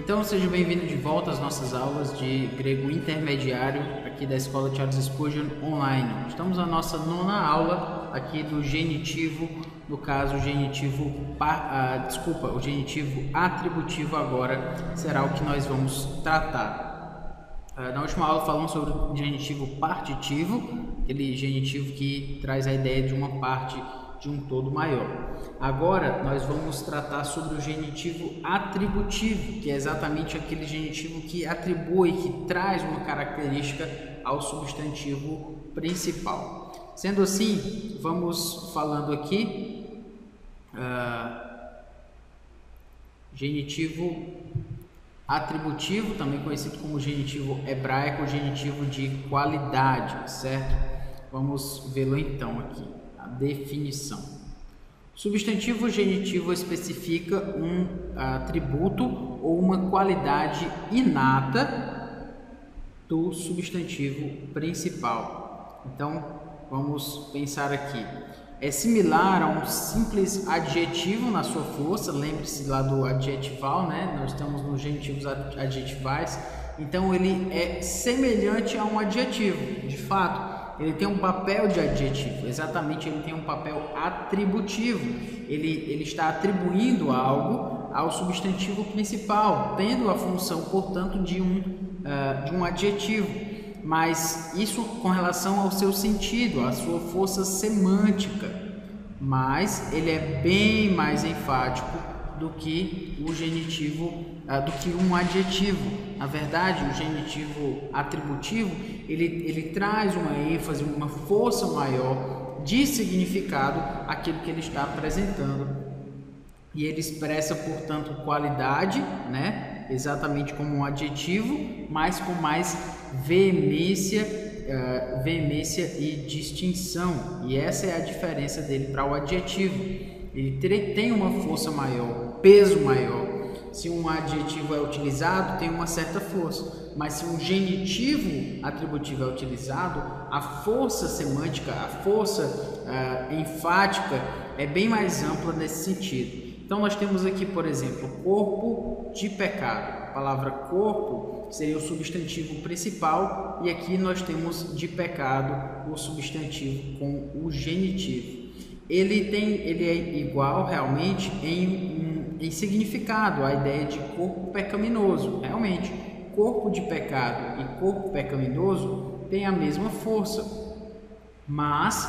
Então seja bem-vindo de volta às nossas aulas de grego intermediário aqui da Escola Charles Spurgeon Online. Estamos na nossa nona aula aqui do genitivo, no caso o genitivo atributivo agora será o que nós vamos tratar. Na última aula falamos sobre o genitivo partitivo, aquele genitivo que traz a ideia de uma parte de um todo maior. Agora nós vamos tratar sobre o genitivo atributivo, que é exatamente aquele genitivo que atribui, que traz uma característica ao substantivo principal. Sendo assim, vamos falando aqui genitivo atributivo, também conhecido como genitivo hebraico, genitivo de qualidade, certo? Vamos vê-lo então aqui, a definição. Substantivo genitivo especifica um atributo ou uma qualidade inata do substantivo principal. Então, vamos pensar aqui. É similar a um simples adjetivo na sua força, lembre-se lá do adjetival, né? Nós estamos nos genitivos adjetivais, então ele é semelhante a um adjetivo, de fato. Ele tem um papel de adjetivo, exatamente, ele tem um papel atributivo, ele está atribuindo algo ao substantivo principal, tendo a função, portanto, de um adjetivo, mas isso com relação ao seu sentido, à sua força semântica, mas ele é bem mais enfático do que o genitivo, do que um adjetivo. Na verdade, o genitivo atributivo, ele traz uma ênfase, uma força maior de significado àquilo que ele está apresentando. E ele expressa, portanto, qualidade, né? Exatamente como um adjetivo, mas com mais veemência e distinção. E essa é a diferença dele para o adjetivo. Ele tem uma força maior, peso maior. Se um adjetivo é utilizado, tem uma certa força, mas se um genitivo atributivo é utilizado, a força semântica, a força enfática é bem mais ampla nesse sentido. Então nós temos aqui, por exemplo, corpo de pecado. A palavra corpo seria o substantivo principal e aqui nós temos de pecado o substantivo com o genitivo. Ele é igual realmente em significado à ideia de corpo pecaminoso. Realmente, corpo de pecado e corpo pecaminoso têm a mesma força, mas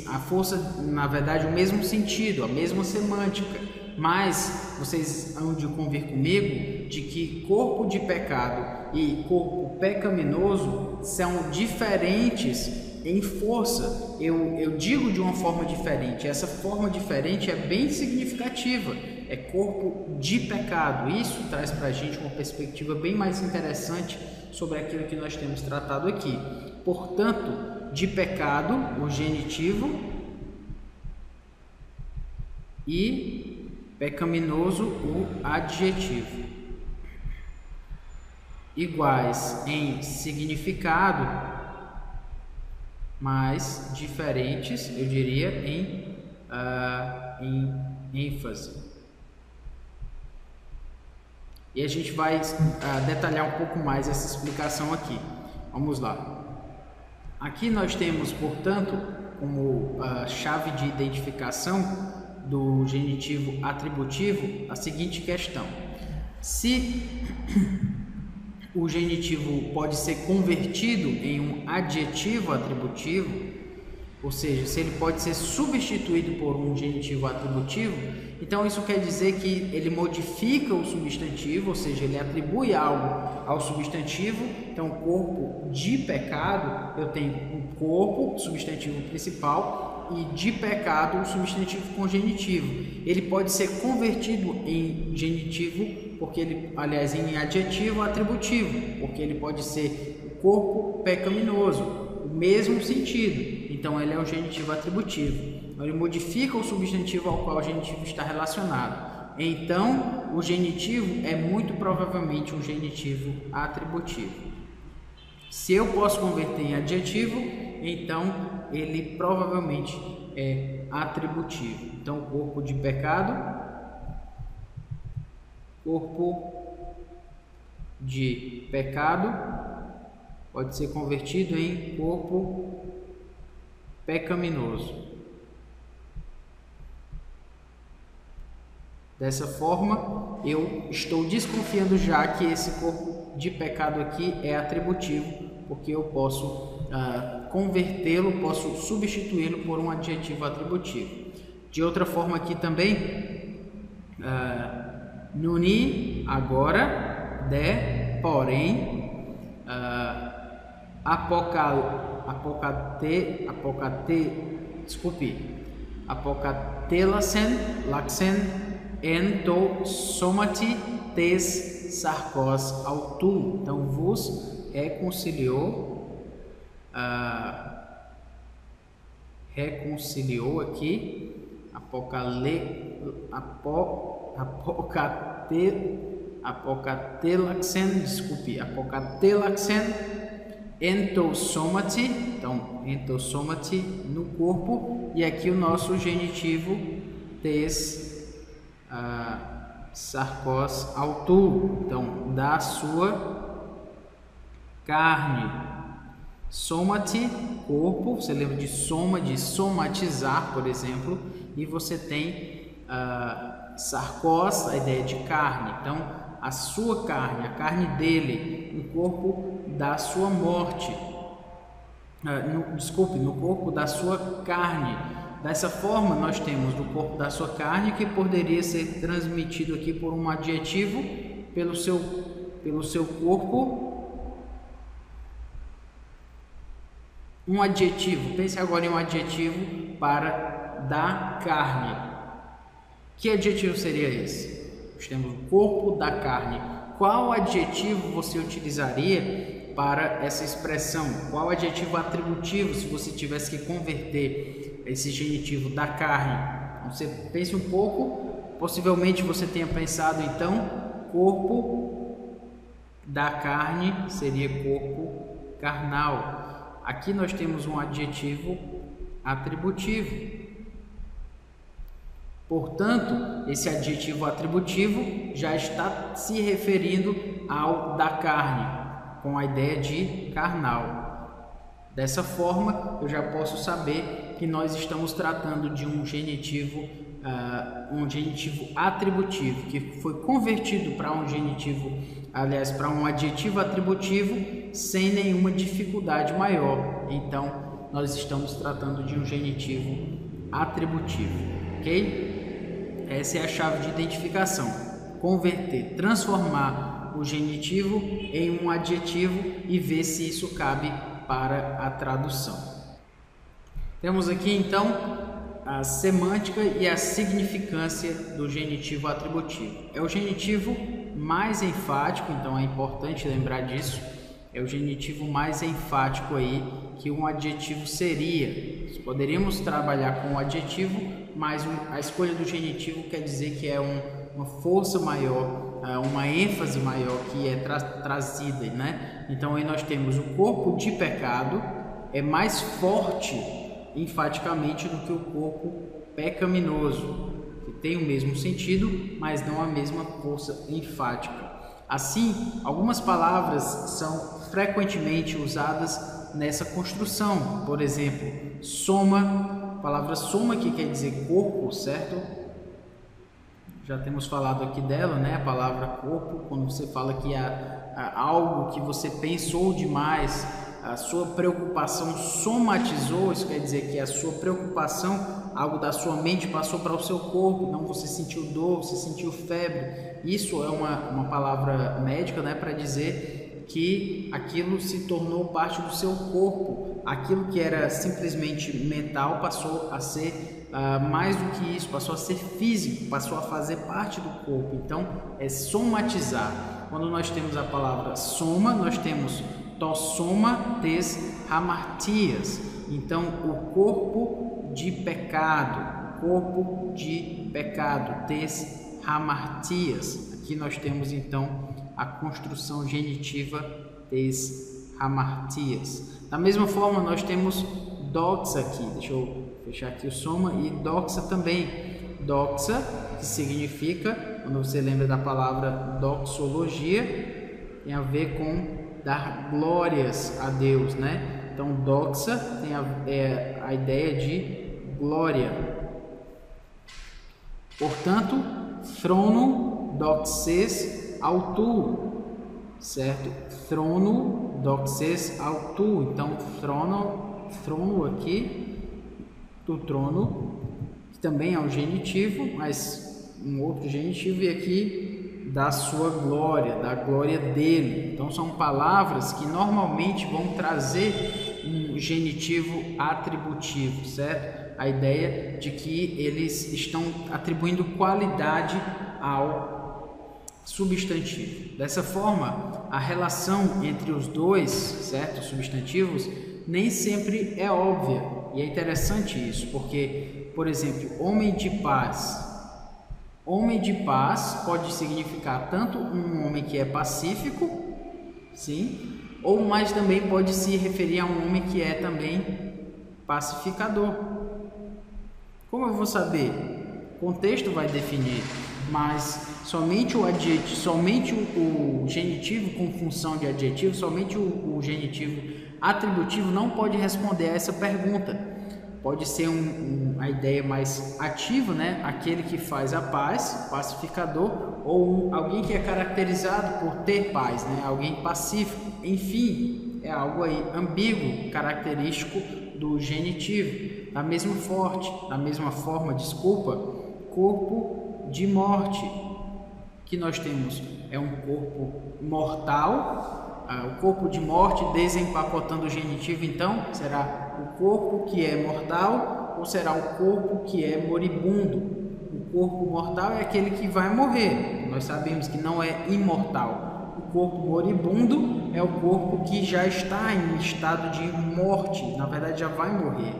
a força, na verdade, o mesmo sentido, a mesma semântica. Mas vocês hão de convir comigo de que corpo de pecado e corpo pecaminoso são diferentes em força. Eu digo de uma forma diferente, essa forma diferente é bem significativa, é corpo de pecado. Isso traz para a gente uma perspectiva bem mais interessante sobre aquilo que nós temos tratado aqui. Portanto, de pecado, o genitivo, e pecaminoso, o adjetivo. Iguais em significado, mas diferentes, eu diria, em ênfase. E a gente vai detalhar um pouco mais essa explicação aqui. Vamos lá. Aqui nós temos, portanto, como chave de identificação do genitivo atributivo a seguinte questão: se o genitivo pode ser convertido em um adjetivo atributivo, ou seja, se ele pode ser substituído por um genitivo atributivo, então isso quer dizer que ele modifica o substantivo, ou seja, ele atribui algo ao substantivo. Então, corpo de pecado, eu tenho um corpo, substantivo principal, e de pecado, o substantivo com genitivo. Ele pode ser convertido em genitivo, porque ele, aliás, em adjetivo atributivo, porque ele pode ser corpo pecaminoso, o mesmo sentido. Então, ele é um genitivo atributivo. Ele modifica o substantivo ao qual o genitivo está relacionado. Então, o genitivo é muito provavelmente um genitivo atributivo. Se eu posso converter em adjetivo, então ele provavelmente é atributivo. Então, corpo de pecado, corpo de pecado pode ser convertido em corpo pecaminoso. Dessa forma, eu estou desconfiando já que esse corpo de pecado aqui é atributivo, porque eu posso convertê-lo, posso substituí-lo por um adjetivo atributivo. De outra forma aqui também, nuni, agora, de, porém, apocatelasen, laxen, ento somati tes sarcos autu. Então, vos reconciliou aqui, apocatelaxen, entosomati, então entosomati no corpo, e aqui o nosso genitivo tes sarcos autu, então da sua carne. Somati, corpo, você lembra de soma, de somatizar, por exemplo, e você tem sarcos, a ideia de carne. Então, a sua carne, a carne dele, no corpo da sua morte, no corpo da sua carne. Dessa forma, nós temos no corpo da sua carne, que poderia ser transmitido aqui por um adjetivo, pelo seu corpo. Um adjetivo, pense agora em um adjetivo para da carne. Que adjetivo seria esse? Nós temos o corpo da carne. Qual adjetivo você utilizaria para essa expressão? Qual adjetivo atributivo, se você tivesse que converter esse genitivo da carne? Então, você pense um pouco, possivelmente você tenha pensado então, corpo da carne seria corpo carnal. Aqui nós temos um adjetivo atributivo. Portanto, esse adjetivo atributivo já está se referindo ao da carne, com a ideia de carnal. Dessa forma, eu já posso saber que nós estamos tratando de um genitivo atributivo, que foi convertido para um genitivo, aliás, para um adjetivo atributivo sem nenhuma dificuldade maior. Então, nós estamos tratando de um genitivo atributivo, ok? Essa é a chave de identificação: converter, transformar o genitivo em um adjetivo e ver se isso cabe para a tradução. Temos aqui então a semântica e a significância do genitivo atributivo. É o genitivo mais enfático, então é importante lembrar disso. É o genitivo mais enfático aí que um adjetivo seria. Poderíamos trabalhar com o adjetivo, mas a escolha do genitivo quer dizer que é uma força maior, uma ênfase maior que é trazida, né? Então aí nós temos o corpo de pecado, é mais forte enfaticamente do que o corpo pecaminoso, que tem o mesmo sentido, mas não a mesma força enfática. Assim, algumas palavras são frequentemente usadas nessa construção. Por exemplo, soma, a palavra soma que quer dizer corpo, certo? Já temos falado aqui dela, né? A palavra corpo, quando você fala que há algo que você pensou demais, a sua preocupação somatizou, isso quer dizer que a sua preocupação, algo da sua mente passou para o seu corpo, então você sentiu dor, você sentiu febre. Isso é uma palavra médica, né, para dizer que aquilo se tornou parte do seu corpo. Aquilo que era simplesmente mental passou a ser mais do que isso, passou a ser físico, passou a fazer parte do corpo. Então, é somatizar. Quando nós temos a palavra soma, nós temos tossoma tes hamartias. Então, o corpo de pecado, tes hamartias. Aqui nós temos então a construção genitiva tes hamartias. Da mesma forma, nós temos doxa aqui. Deixa eu fechar aqui o soma, e doxa também. Doxa, que significa, quando você lembra da palavra doxologia, tem a ver com dar glórias a Deus, né? Então, doxa tem a ideia de glória. Portanto, throno doxes autou, certo? Throno doxes autou. Então, trono aqui, do trono, que também é um genitivo, mas um outro genitivo, e aqui da sua glória, da glória dele. Então, são palavras que normalmente vão trazer um genitivo atributivo, certo? A ideia de que eles estão atribuindo qualidade ao substantivo. Dessa forma, a relação entre os dois, certo, substantivos, nem sempre é óbvia. E é interessante isso, porque, por exemplo, homem de paz. Homem de paz pode significar tanto um homem que é pacífico, sim, ou mas também pode se referir a um homem que é também pacificador. Como eu vou saber? O contexto vai definir, mas somente o adjetivo, somente o genitivo com função de adjetivo, somente o genitivo atributivo não pode responder a essa pergunta. Pode ser a ideia mais ativa, né? Aquele que faz a paz, pacificador, ou alguém que é caracterizado por ter paz, né? Alguém pacífico. Enfim, é algo aí ambíguo, característico do genitivo. Da mesma forma, corpo de morte, que nós temos é um corpo mortal. O corpo de morte, desempacotando o genitivo, então, será o corpo que é mortal ou será o corpo que é moribundo? O corpo mortal é aquele que vai morrer. Nós sabemos que não é imortal. O corpo moribundo é o corpo que já está em estado de morte, na verdade já vai morrer.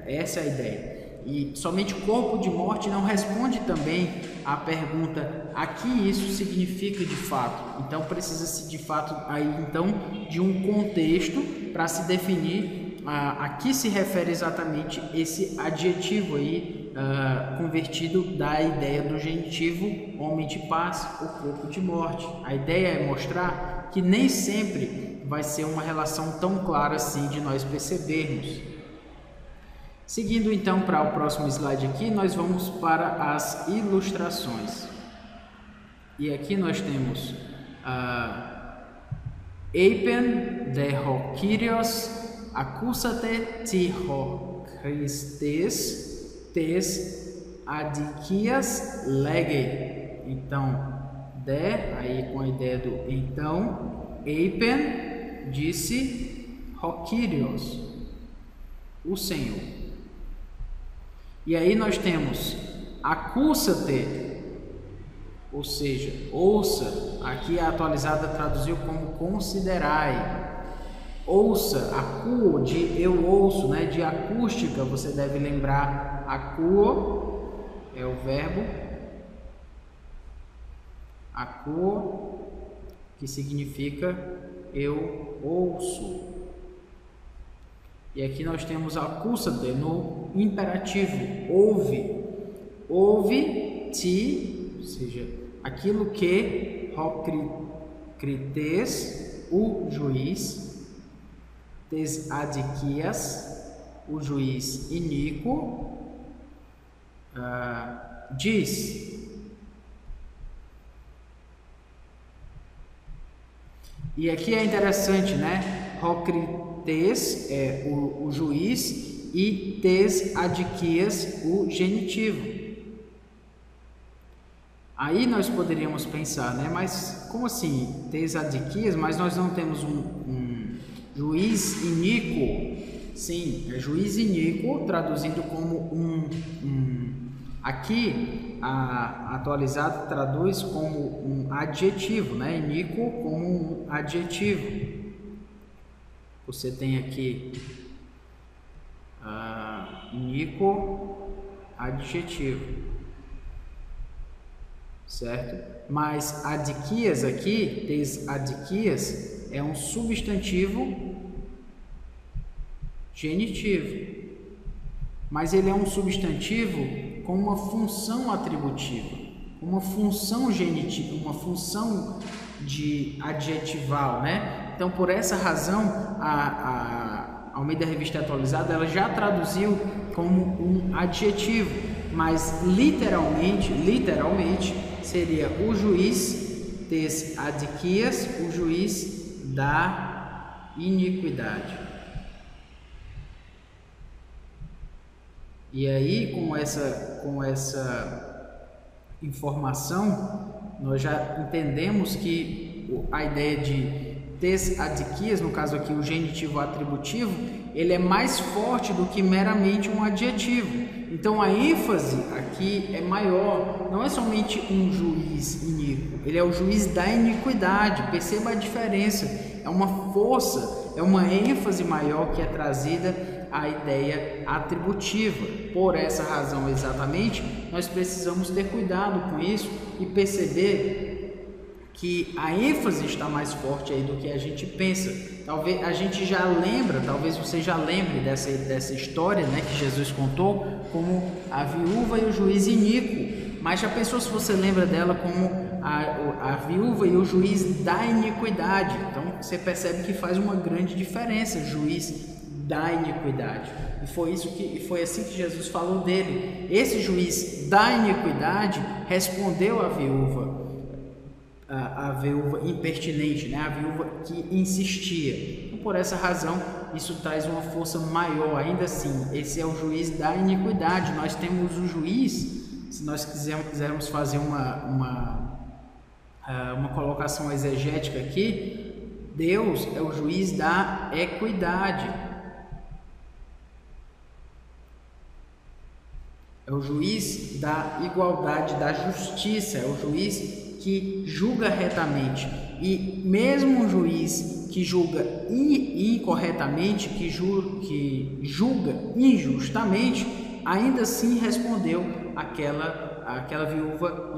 Essa é a ideia. E somente o corpo de morte não responde também à pergunta a que isso significa de fato. Então precisa-se de fato aí então de um contexto para se definir a que se refere exatamente esse adjetivo aí convertido da ideia do genitivo homem de paz ou corpo de morte. A ideia é mostrar que nem sempre vai ser uma relação tão clara assim de nós percebermos. Seguindo então para o próximo slide aqui, nós vamos para as ilustrações. E aqui nós temos Eipen de ho Kyrios accusate ti ho Christes tes adikias lege. Então, aí com a ideia do então, Eipen disse ho Kyrios, o Senhor. E aí nós temos acúsa-te, ou seja, ouça. Aqui a atualizada traduziu como considerai. Ouça, acuo, de eu ouço, né? De acústica, você deve lembrar, acuo é o verbo, acuo, que significa eu ouço. E aqui nós temos acúsate no imperativo, ouve. Ouve-te, ou seja, aquilo que crites, o juiz, tes adiquias, o juiz iníquo, diz. E aqui é interessante, né? Tes é o juiz e tes adiquias o genitivo. Aí nós poderíamos pensar, né? Mas como assim? Tes adiquias, mas nós não temos um juiz iníquo. Sim, é juiz iníquo, traduzindo como aqui a atualizada traduz como um adjetivo, né? Iníquo como um adjetivo. Você tem aqui iníquo, adjetivo, certo? Mas adiquias aqui, tes adiquias, é um substantivo genitivo. Mas ele é um substantivo com uma função atributiva, uma função genitiva, uma função de adjetival, né? Então, por essa razão, a Almeida Revista Atualizada ela já traduziu como um adjetivo, mas literalmente seria o juiz tes adiquias, o juiz da iniquidade. E aí, com essa informação, nós já entendemos que a ideia de tes adiquias, no caso aqui o genitivo atributivo, ele é mais forte do que meramente um adjetivo. Então a ênfase aqui é maior, não é somente um juiz iníquo, ele é o juiz da iniquidade. Perceba a diferença, é uma força, é uma ênfase maior que é trazida à ideia atributiva. Por essa razão exatamente, nós precisamos ter cuidado com isso e perceber que a ênfase está mais forte aí do que a gente pensa. Talvez a gente já lembra, talvez você já lembre dessa história, né, que Jesus contou, como a viúva e o juiz iníquo. Mas já pensou se você lembra dela como a viúva e o juiz da iniquidade? Então você percebe que faz uma grande diferença, juiz da iniquidade. E foi assim que Jesus falou dele. Esse juiz da iniquidade respondeu à viúva, a viúva impertinente, né? A viúva que insistia. Então, por essa razão, isso traz uma força maior. Ainda assim, esse é o juiz da iniquidade. Nós temos o juiz, se nós quisermos fazer uma colocação exegética aqui, Deus é o juiz da equidade. É o juiz da igualdade, da justiça, é o juiz que julga retamente. E mesmo um juiz que julga incorretamente, que julga injustamente, ainda assim respondeu aquela viúva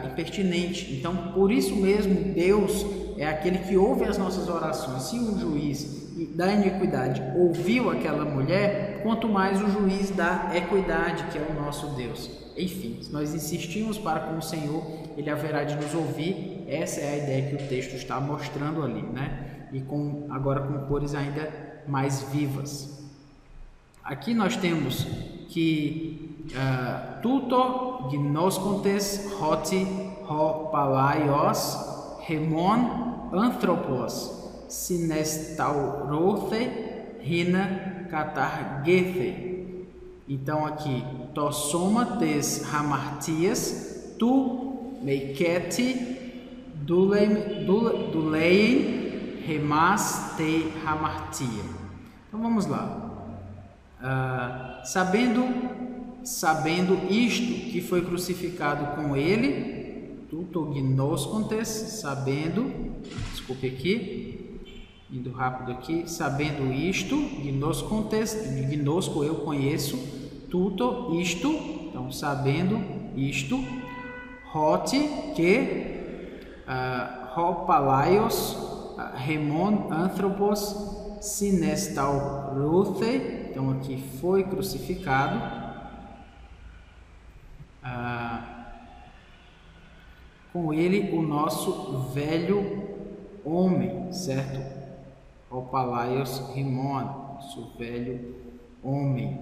impertinente. Então, por isso mesmo, Deus é aquele que ouve as nossas orações. Se o juiz da iniquidade ouviu aquela mulher, quanto mais o juiz da equidade, que é o nosso Deus. Enfim, se nós insistirmos para com o Senhor, Ele haverá de nos ouvir. Essa é a ideia que o texto está mostrando ali, né? E agora com cores ainda mais vivas. Aqui nós temos que tuto gnoscontes hoti ho palaios hemon anthropos sinestaurothe hina katargethe. Então aqui tosoma tes hamartias tu meiketi dulein remas te hamartia. Então vamos lá. Sabendo isto, que foi crucificado com ele, tutognoscontes, sabendo, desculpe aqui, indo rápido aqui, sabendo isto, gnoscontes, gnosco eu conheço, tuto, isto, então sabendo isto, hoti, que, hopalaios, remon, anthropos, sinestaurothe, então aqui foi crucificado, com ele o nosso velho homem, certo? Opalaios Rimon, nosso velho homem.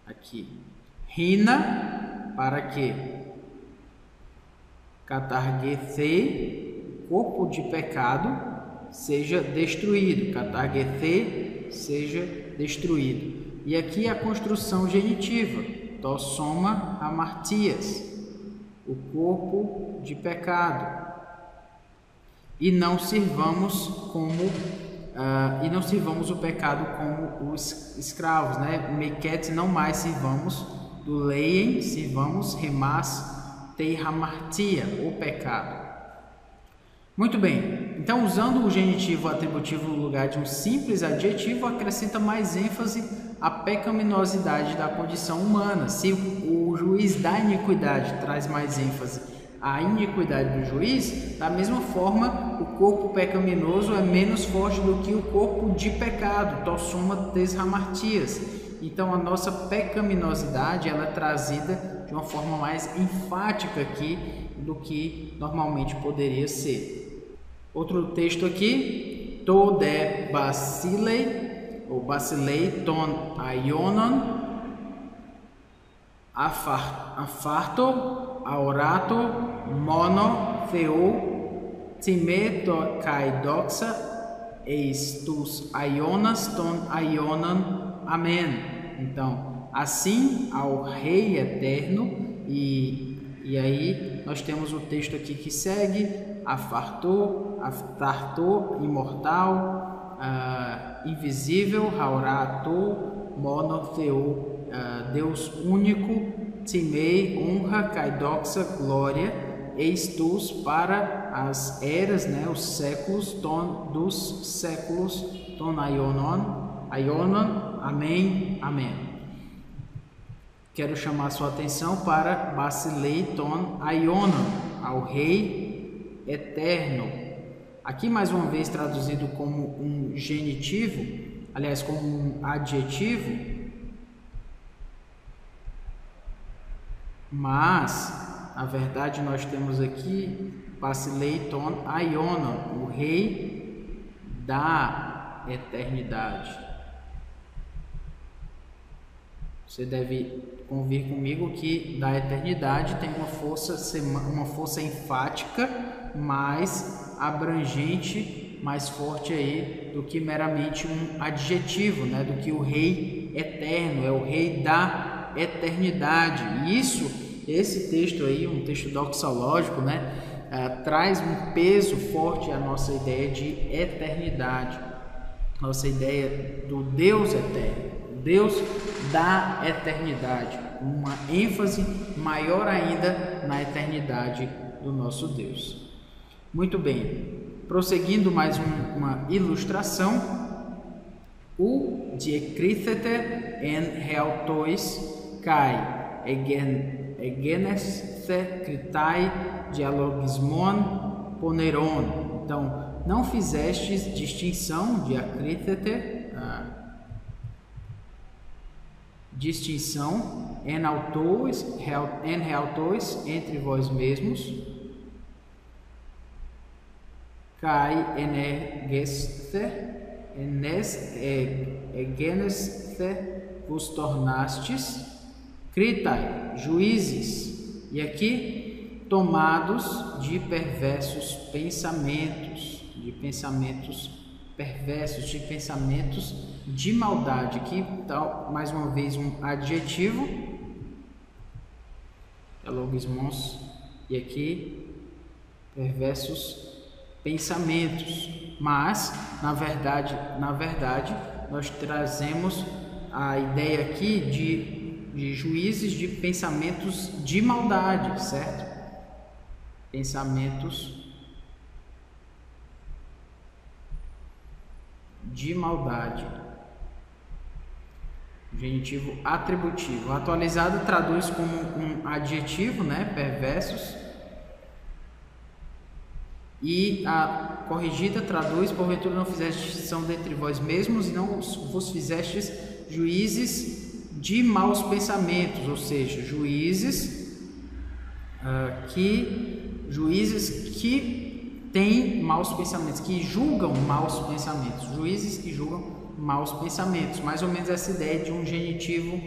Aqui. Rina, para que? Catargethe, corpo de pecado, seja destruído. Catargethe, seja destruído. E aqui a construção genitiva. Tossoma hamartias, o corpo de pecado. E não sirvamos o pecado como os escravos, né? Meket, não mais sirvamos, do leien, sirvamos, remas, tei hamartia, o pecado. Muito bem, então usando o genitivo atributivo no lugar de um simples adjetivo, acrescenta mais ênfase à pecaminosidade da condição humana. Se o juiz da iniquidade traz mais ênfase à iniquidade do juiz, da mesma forma, o corpo pecaminoso é menos forte do que o corpo de pecado, tossoma tes hamartias. Então, a nossa pecaminosidade ela é trazida de uma forma mais enfática aqui do que normalmente poderia ser. Outro texto aqui, to de basilei, ou basilei ton aionon, afarto, aurato, mono, theo, time kai doxa, eis tus aionas ton aionan, amém. Então, assim ao Rei Eterno, e aí nós temos o texto aqui que segue, afarto, imortal, invisível, haurato, mono, theo, Deus único, timei, honra, kaidoxa, glória, eis tus para as eras, né, os séculos, ton dos séculos, ton aionon, amém, amém. Quero chamar sua atenção para basilei ton aionon, ao Rei Eterno. Aqui mais uma vez traduzido como um genitivo, aliás, como um adjetivo, mas, na verdade, nós temos aqui basilei ton aionon, o Rei da eternidade. Você deve convir comigo que da eternidade tem uma força enfática, mais abrangente, mais forte aí do que meramente um adjetivo, né? Do que o Rei Eterno, é o Rei da eternidade. E esse texto aí, um texto doxológico, né, traz um peso forte à nossa ideia de eternidade, nossa ideia do Deus eterno, Deus da eternidade, uma ênfase maior ainda na eternidade do nosso Deus. Muito bem, prosseguindo mais uma ilustração, o diekríthete en heautois kai egeneste kritai dialogismon poneron. Então, não fizestes distinção de acríthete, distinção en heautois entre vós mesmos, kai egeneste vos tornastes, kritai, juízes, e aqui tomados de perversos pensamentos, perversos, de pensamentos de maldade. Aqui está mais uma vez um adjetivo, logismos, e aqui perversos pensamentos. Mas na verdade nós trazemos a ideia aqui de juízes de pensamentos de maldade, certo? Pensamentos de maldade. Genitivo atributivo. Atualizado traduz como um adjetivo, né? Perversos. E a corrigida traduz: porventura não fizestes distinção dentre vós mesmos e não vos fizestes juízes de maus pensamentos, ou seja, juízes que têm maus pensamentos, que julgam maus pensamentos, juízes que julgam maus pensamentos. Mais ou menos essa ideia de um genitivo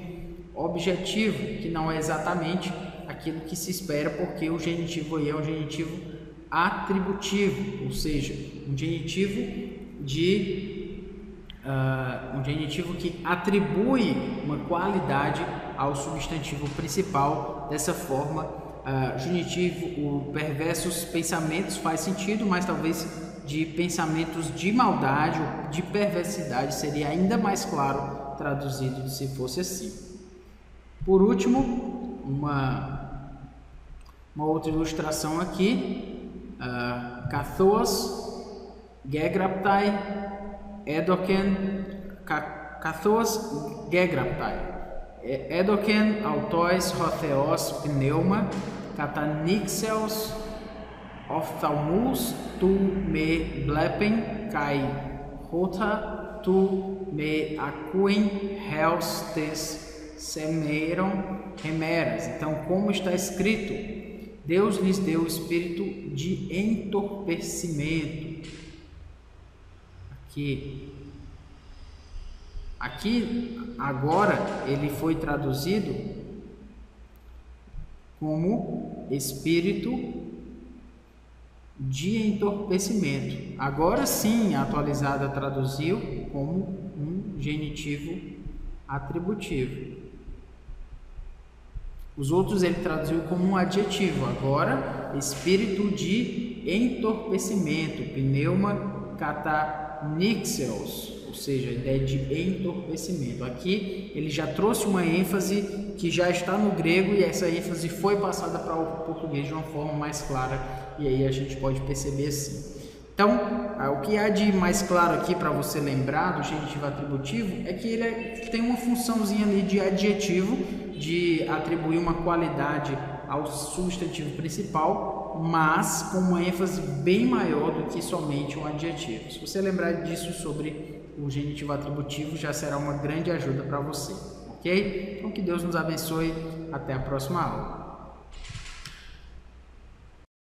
objetivo, que não é exatamente aquilo que se espera, porque o genitivo aí é um genitivo atributivo, ou seja, um genitivo que atribui uma qualidade ao substantivo principal. Dessa forma, genitivo, o perversos pensamentos faz sentido, mas talvez de pensamentos de maldade ou de perversidade seria ainda mais claro traduzido se fosse assim. Por último, uma outra ilustração aqui, Kathoas gegraptai edoken edoken autois hotheos pneuma katanixeos ophthalmus tu me blepen kai hota tu me aquin heus tes semeron remeras. Então, como está escrito, Deus lhes deu o espírito de entorpecimento. Aqui agora ele foi traduzido como espírito de entorpecimento. Agora sim, a atualizada traduziu como um genitivo atributivo. Os outros ele traduziu como um adjetivo. Agora, espírito de entorpecimento, pneuma katanixeos, ou seja, a ideia de entorpecimento. Aqui ele já trouxe uma ênfase que já está no grego e essa ênfase foi passada para o português de uma forma mais clara, e aí a gente pode perceber assim. Então, o que há de mais claro aqui para você lembrar do genitivo atributivo é que ele tem uma funçãozinha ali de adjetivo, de atribuir uma qualidade ao substantivo principal, mas com uma ênfase bem maior do que somente um adjetivo. Se você lembrar disso sobre o genitivo atributivo, já será uma grande ajuda para você, ok? Então, que Deus nos abençoe. Até a próxima aula.